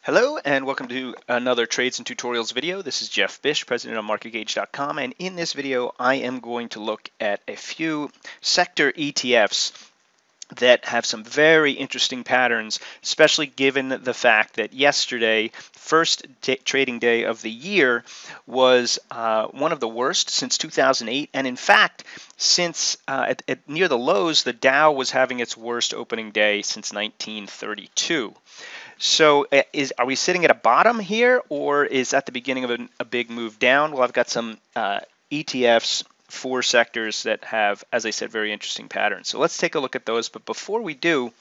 Hello and welcome to another Trades and Tutorials video. This is Jeff Bish, president of MarketGauge.com, and in this video I am going to look at a few sector ETFs that have some very interesting patterns, especially given the fact that yesterday, first trading day of the year, was one of the worst since 2008, and in fact, since at near the lows, the Dow was having its worst opening day since 1932. So are we sitting at a bottom here, or is that the beginning of a big move down? Well, I've got some ETFs for sectors that have, as I said, very interesting patterns. So let's take a look at those. But before we do,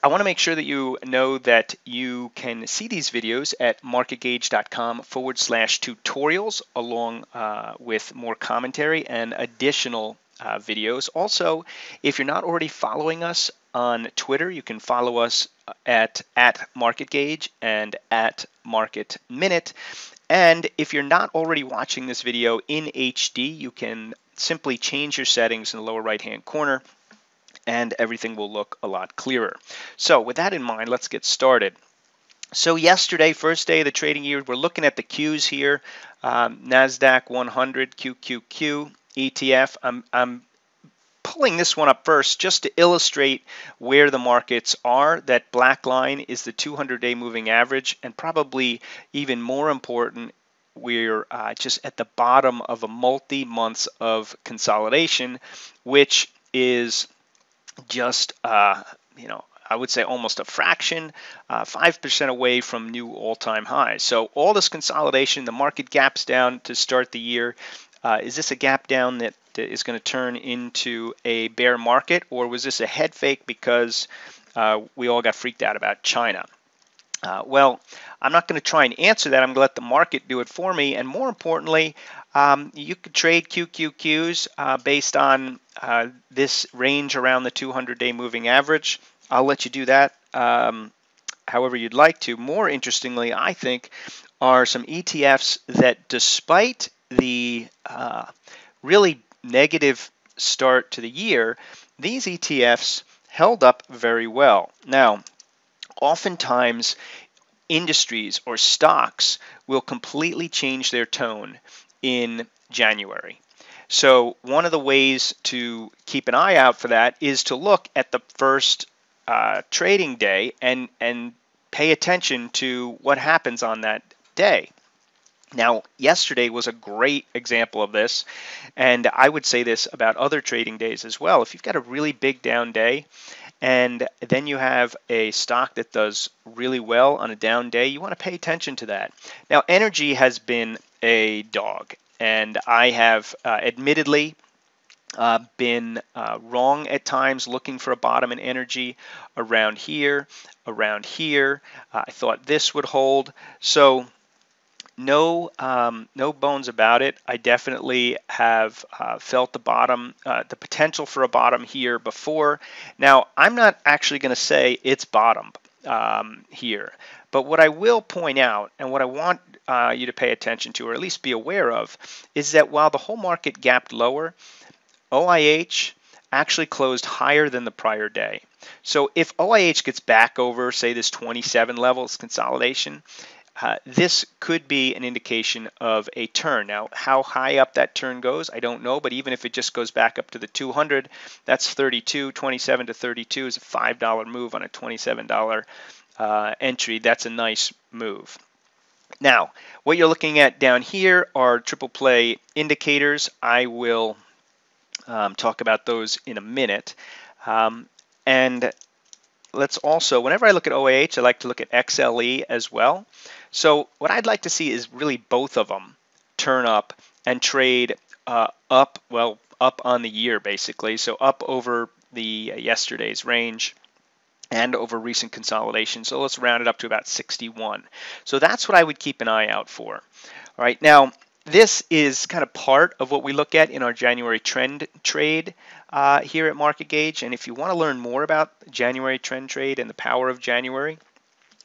I want to make sure that you know that you can see these videos at marketgauge.com/tutorials along with more commentary and additional videos. Also, if you're not already following us on Twitter, you can follow us at MarketGauge and at Market Minute. And if you're not already watching this video in HD, you can simply change your settings in the lower right-hand corner and everything will look a lot clearer. So with that in mind, let's get started. So yesterday, first day of the trading year, we're looking at the Qs here, NASDAQ 100 QQQ ETF. I'm pulling this one up first just to illustrate where the markets are. That black line is the 200-day moving average, and probably even more important, we're just at the bottom of a multi-months of consolidation, which is just I would say almost a fraction, 5% away from new all-time highs. So all this consolidation, the market gaps down to start the year. Is this a gap down that is going to turn into a bear market, or was this a head fake because we all got freaked out about China? Well, I'm not going to try and answer that. I'm going to let the market do it for me. And more importantly, you could trade QQQs based on this range around the 200-day moving average. I'll let you do that however you'd like to. More interestingly, I think, are some ETFs that, despite the really negative start to the year, these ETFs held up very well. Now, oftentimes, industries or stocks will completely change their tone in January. So one of the ways to keep an eye out for that is to look at the first trading day and pay attention to what happens on that day. Now, yesterday was a great example of this, and I would say this about other trading days as well. If you've got a really big down day, and then you have a stock that does really well on a down day, you want to pay attention to that. Now, energy has been a dog, and I have admittedly been wrong at times, looking for a bottom in energy around here, around here. I thought this would hold. So no bones about it. I definitely have felt the bottom, the potential for a bottom here before. Now, I'm not actually going to say it's bottom here, but what I will point out, and what I want you to pay attention to, or at least be aware of, is that while the whole market gapped lower, OIH actually closed higher than the prior day. So if OIH gets back over, say, this 27 levels consolidation, this could be an indication of a turn. Now, how high up that turn goes, I don't know, but even if it just goes back up to the 200, that's 32. 27 to 32 is a $5 move on a $27 entry. That's a nice move. Now, what you're looking at down here are triple play indicators. I will talk about those in a minute. And let's also, whenever I look at OIH, I like to look at XLE as well. So what I'd like to see is really both of them turn up and trade up on the year, basically. So up over the yesterday's range and over recent consolidation. So let's round it up to about 61. So that's what I would keep an eye out for. All right, now this is kind of part of what we look at in our January trend trade here at MarketGauge. And if you want to learn more about January trend trade and the power of January,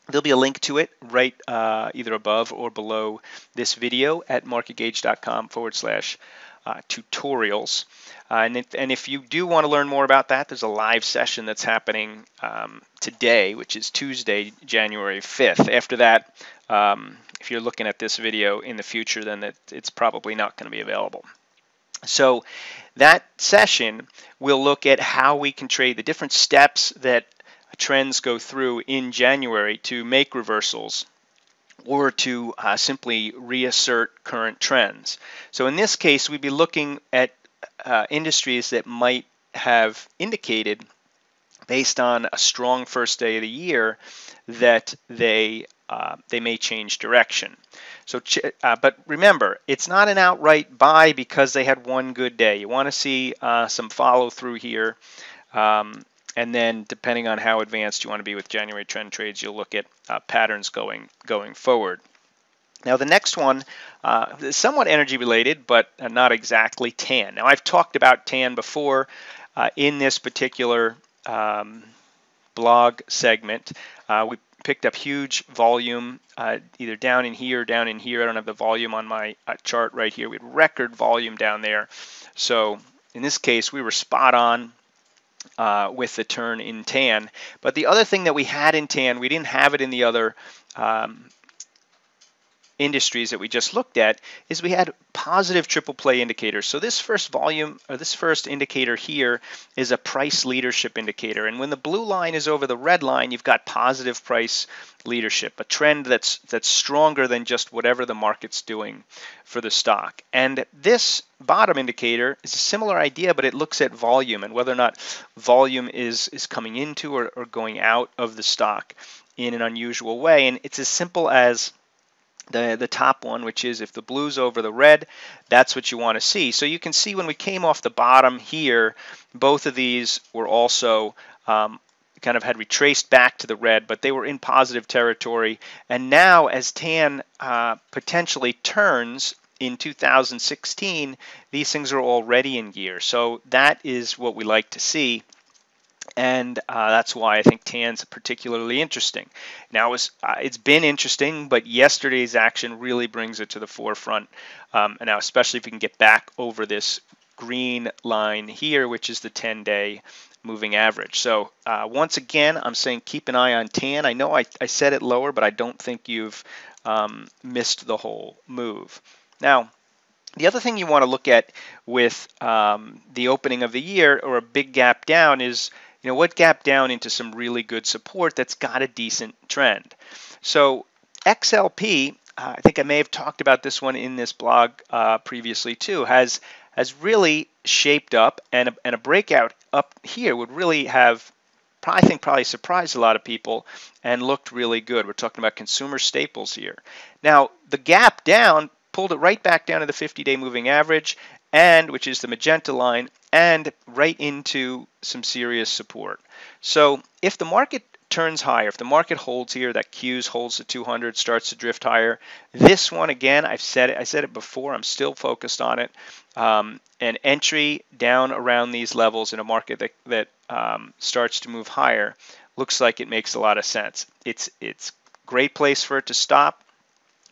there'll be a link to it right either above or below this video at marketgauge.com/tutorials. And if you do want to learn more about that, there's a live session that's happening today, which is Tuesday, January 5th. After that, if you're looking at this video in the future, then it's probably not going to be available. So that session will look at how we can trade the different steps that trends go through in January to make reversals or to simply reassert current trends. So in this case, we'd be looking at industries that might have indicated, based on a strong first day of the year, that they may change direction. So, but remember, it's not an outright buy because they had one good day. You want to see some follow through here. And then depending on how advanced you want to be with January trend trades, you'll look at patterns going forward. Now the next one is somewhat energy related, but not exactly, TAN. Now I've talked about TAN before in this particular blog segment. We picked up huge volume either down in here or down in here. I don't have the volume on my chart right here. We had record volume down there. So in this case, we were spot on with the turn in TAN. But the other thing that we had in TAN, we didn't have it in the other industries that we just looked at, is we had positive triple play indicators. So this first volume, or this first indicator here, is a price leadership indicator. And when the blue line is over the red line, you've got positive price leadership, a trend that's stronger than just whatever the market's doing for the stock. And this bottom indicator is a similar idea, but it looks at volume and whether or not volume is coming into or going out of the stock in an unusual way. And it's as simple as the top one, which is if the blue's over the red, that's what you want to see. So you can see when we came off the bottom here, both of these were also kind of had retraced back to the red, but they were in positive territory. And now as TAN potentially turns in 2016, these things are already in gear. So that is what we like to see. And that's why I think TAN's particularly interesting. Now, it's been interesting, but yesterday's action really brings it to the forefront. And now, especially if you can get back over this green line here, which is the 10-day moving average. So once again, I'm saying keep an eye on TAN. I know I said it lower, but I don't think you've missed the whole move. Now, the other thing you want to look at with the opening of the year or a big gap down is, what gap down into some really good support that's got a decent trend. So XLP, I think I may have talked about this one in this blog previously too, has really shaped up, and a breakout up here would really have, I think, probably surprised a lot of people and looked really good. We're talking about consumer staples here. Now, the gap down pulled it right back down to the 50-day moving average, and which is the magenta line, and right into some serious support. So if the market turns higher, if the market holds here, that Qs holds the 200, starts to drift higher, this one again, I said it before, I'm still focused on it. An entry down around these levels in a market that starts to move higher looks like it makes a lot of sense. It's a great place for it to stop.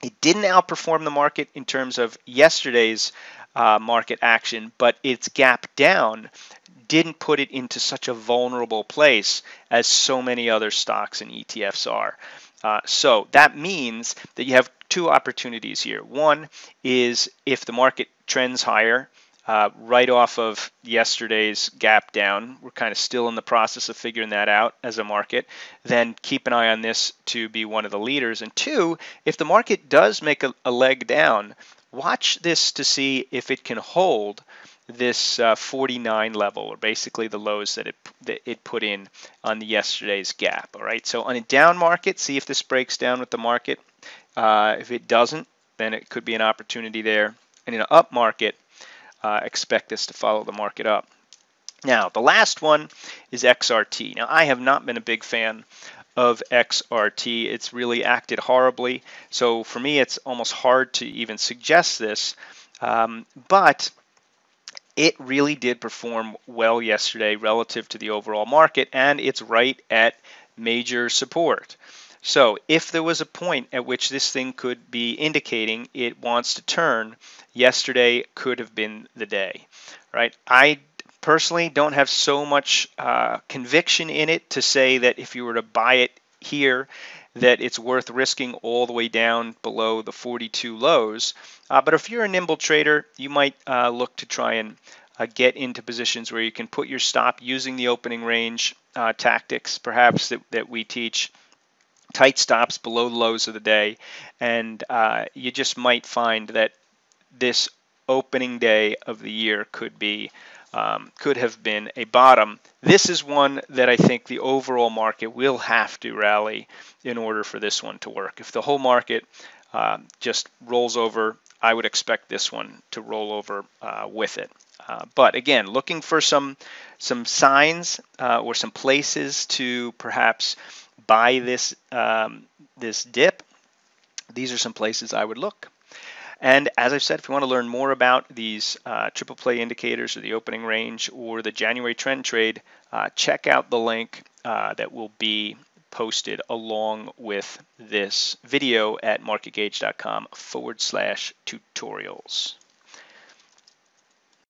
It didn't outperform the market in terms of yesterday's market action, but its gap down didn't put it into such a vulnerable place as so many other stocks and ETFs are. So that means that you have two opportunities here. One is if the market trends higher, right off of yesterday's gap down, we're kind of still in the process of figuring that out as a market, then keep an eye on this to be one of the leaders. And two, if the market does make a leg down, watch this to see if it can hold this 49 level, or basically the lows that it put in on the yesterday's gap. All right, so on a down market, see if this breaks down with the market. If it doesn't, then it could be an opportunity there. And in an up market, expect this to follow the market up. Now, the last one is XRT. Now, I have not been a big fan of XRT. It's really acted horribly. So for me, it's almost hard to even suggest this. But it really did perform well yesterday relative to the overall market, and it's right at major support. So if there was a point at which this thing could be indicating it wants to turn, yesterday could have been the day, right? I personally don't have so much conviction in it to say that if you were to buy it here, that it's worth risking all the way down below the 42 lows. But if you're a nimble trader, you might look to try and get into positions where you can put your stop using the opening range tactics, perhaps that we teach, tight stops below the lows of the day, and you just might find that this opening day of the year could have been a bottom. This is one that I think the overall market will have to rally in order for this one to work. If the whole market just rolls over, I would expect this one to roll over with it. But again, looking for some signs or some places to perhaps buy this this dip. These are some places I would look. And as I've said, if you want to learn more about these triple play indicators or the opening range or the January trend trade, check out the link that will be posted along with this video at marketgauge.com/tutorials.